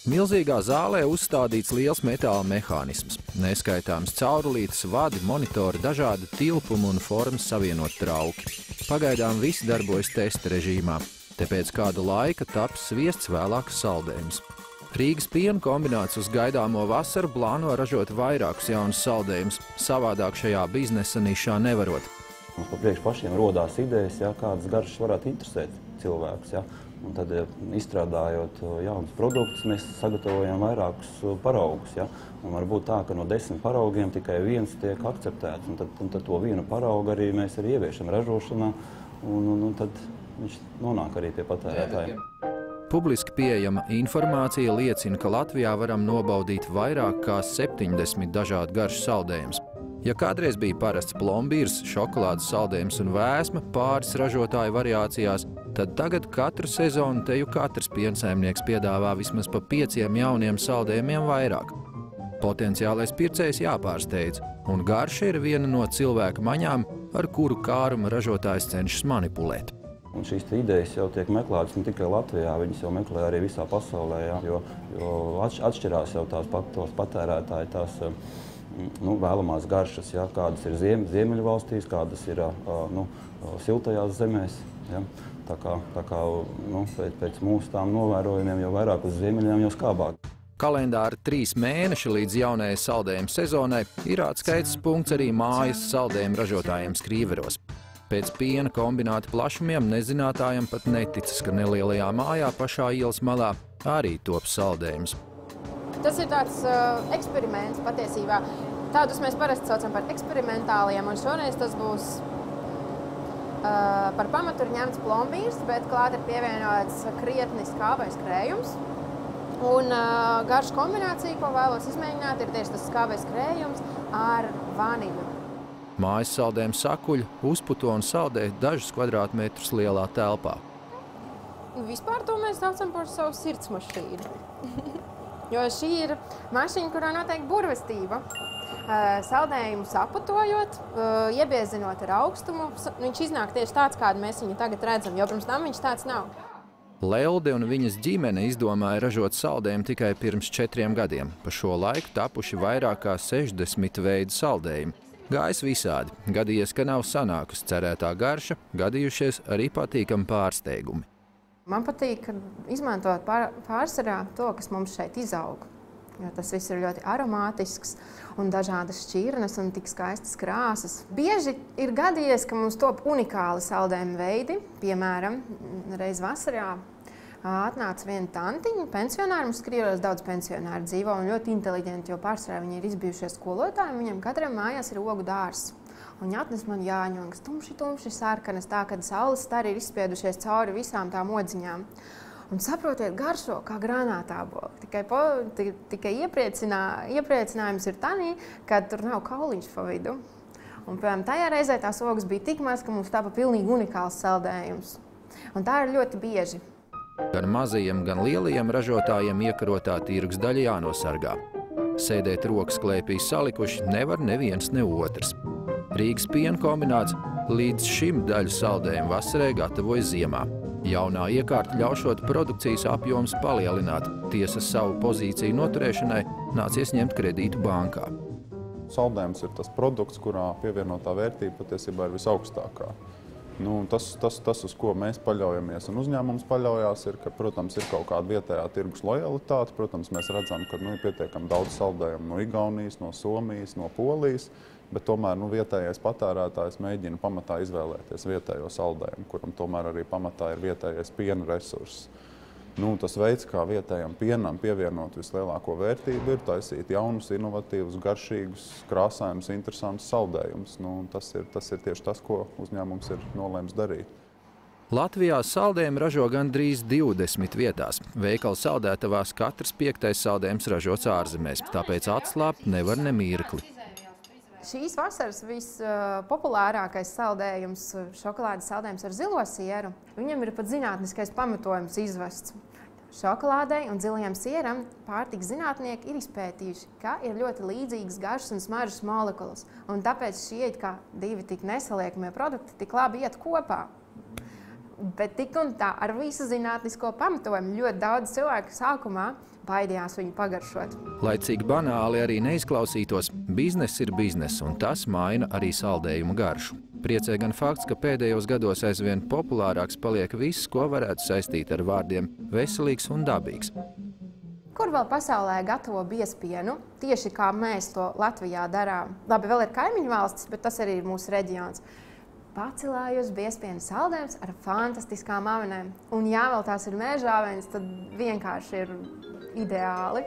Milzīgā zālē uzstādīts liels metāla mehānisms, neskaitāms caurulītes, vadi, monitori, dažādi tilpumu un formas savienot trauki. Pagaidām viss darbojas testa režīmā, te pēc kāda laika taps sviests, vēlāk saldējums. Rīgas piena kombināts uz gaidāmo vasaru plāno ražot vairākus jaunus saldējumus, savādāk šajā biznesa nišā nevarot. Mums pa priekš pašiem rodās idejas, kādas garšas varētu interesēt cilvēkus. Un tad, izstrādājot jaunus produktus, mēs sagatavojam vairākus paraugus. Un varbūt tā, ka no 10 paraugiem tikai viens tiek akceptēts. Un tad to vienu paraugu arī mēs arī ieviešam ražošanā, un tad viņš nonāk arī pie patērētājiem. Publiski pieejama informācija liecina, ka Latvijā varam nobaudīt vairāk kā 70 dažādu garšu saldējumus. Ja kādreiz bija parasts plombīrs, šokolādes saldējums un vēsma pāris ražotāju variācijās, tad tagad katru sezonu teju katrs piensaimnieks piedāvā vismaz pa 5 jauniem saldējumiem vairāk. Potenciālais pircējs jāpārsteidz, un garša ir viena no cilvēka maņām, ar kuru kāruma ražotājs cenšas manipulēt. Un šīs idejas jau tiek meklētas ne tikai Latvijā, viņas jau meklē arī visā pasaulē, jo atšķirās jau tās patērētāji, tās vēlamās garšas, kādas ir ziemeļvalstīs, kādas ir siltajās zemēs. Tā kā pēc mūsu tām novērojumiem jau vairāk uz ziemeļiem, jau skābāk. Kalendāra 3 mēneši līdz jaunajai saldējuma sezonai ir atskaites punkts arī mājas saldējuma ražotājiem Skrīveros. Pēc piena kombināta plašumiem nezinātājiem pat neticas, ka nelielajā mājā pašā ielas malā arī top saldējums. Tas ir tāds eksperiments patiesībā. Tādus mēs parasti saucam par eksperimentāliem, un šoreiz tas būs par pamatu ir ņemts plombīrs, bet klāt ir pievienots krietni skābais krējums. Un garša kombinācija, ko vēlos izmēģināt, ir tieši tas skābais krējums ar vaniļu. Mājas saldējuma sakuļu uzputo un saldē dažus kvadrātmetrus lielā telpā. Vispār to mēs saucam par savu sirds mašīnu. Jo šī ir mašīna, kurā notiek burvestība. Saldējumu saputojot, iebiezinot ar augstumu, viņš iznāk tieši tāds, kādu mēs viņu tagad redzam, jo pirms tam viņš tāds nav. Lelde un viņas ģimene izdomāja ražot saldējumu tikai pirms 4 gadiem. Pa šo laiku tapuši vairāk kā 60 veidu saldējumu. Gājis visādi. Gadījies, ka nav sanākusi cerētā garša, gadījušies arī patīkami pārsteigumi. Man patīk izmantot pārsvarā to, kas mums šeit izaug. Jo tas viss ir ļoti aromātisks un dažādas šķirnes un tik skaistas krāsas. Bieži ir gadījies, ka mums top unikāli saldējuma veidi. Piemēram, reiz vasarā atnāca viena tantiņa, pensionāri, mums Skrīveros daudz pensionāri dzīvo un ļoti inteliģenti, jo pārsvarā viņi ir izbijušie skolotāji, un viņiem katram mājās ir ogu dārzs. Un viņi atnes man jāņongas tumši sarkanas, tā, kad saules stari ir izspiedušies cauri visām tām odziņām. Un saprotiet, garšo kā granātābola. Tikai iepriecinājums ir tanī, ka tur nav kauliņš pa vidu. Un, piemēram, tajā reizē tās ogas bija tik maz, ka mums tapa pilnīgi unikāls saldējums. Un tā ir ļoti bieži. Gan mazajiem, gan lielajiem ražotājiem iekarotā tirgus daļa jānosargā. Sēdēt rokas klēpī salikuši nevar neviens ne otrs. Rīgas piena kombināts līdz šim daļu saldējumu vasarai gatavoja ziemā. Jaunā iekārta ļaušot produkcijas apjoms palielināt. Tiesa savu pozīciju noturēšanai nācies ņemt kredītu bankā. Saldējums ir tas produkts, kurā pievienotā vērtība patiesībā ir visaugstākā. Tas, uz ko mēs paļaujamies un uzņēmums paļaujās, ir, ka, protams, ir kaut kāda vietējā tirgus lojalitāte. Protams, mēs redzam, ka ir pietiekami daudz saldējumu no Igaunijas, no Somijas, no Polijas, bet tomēr vietējais patērētājs mēģina pamatā izvēlēties vietējo saldējumu, kuram tomēr arī pamatā ir vietējais piena resurss. Tas veids, kā vietējam pienam pievienot vislielāko vērtību, ir taisīt jaunus, inovatīvus, garšīgus, krāsājumus, interesantus saldējumus. Tas ir tieši tas, ko uzņēmums ir nolēms darīt. Latvijā saldējumu ražo gandrīz 20 vietās. Veikalu saldētavās katrs 5. saldējums ražots ārzemēs, tāpēc atslābt nevar ne mirkli. Šīs vasaras vispopulārākais saldējums, šokolādes saldējums ar zilo sieru, viņam ir pat zinātniskais pamatojums izvests. Šokolādei un zilajam sieram pārtikas zinātnieki ir izpētījuši, ka ir ļoti līdzīgas garšas un smaržas molekulas, un tāpēc šie kā divi tik nesaliekamie produkti tik labi iet kopā. Bet tik un tā, ar visu zinātnisko pamatojumu, ļoti daudz cilvēku sākumā baidījās viņu pagaršot. Lai cik banāli arī neizklausītos, bizness ir bizness, un tas maina arī saldējumu garšu. Priecē gan fakts, ka pēdējos gados aizvien populārāks paliek viss, ko varētu saistīt ar vārdiem veselīgs un dabīgs. Kur vēl pasaulē gatavo biezpienu, tieši kā mēs to Latvijā darām? Labi, vēl ir kaimiņu valstis, bet tas arī ir mūsu reģions. Pacelājus biezpienu saldējums ar fantastiskām avenēm. Un ja vēl tās ir meža avenes, tad vienkārši ir ideāli.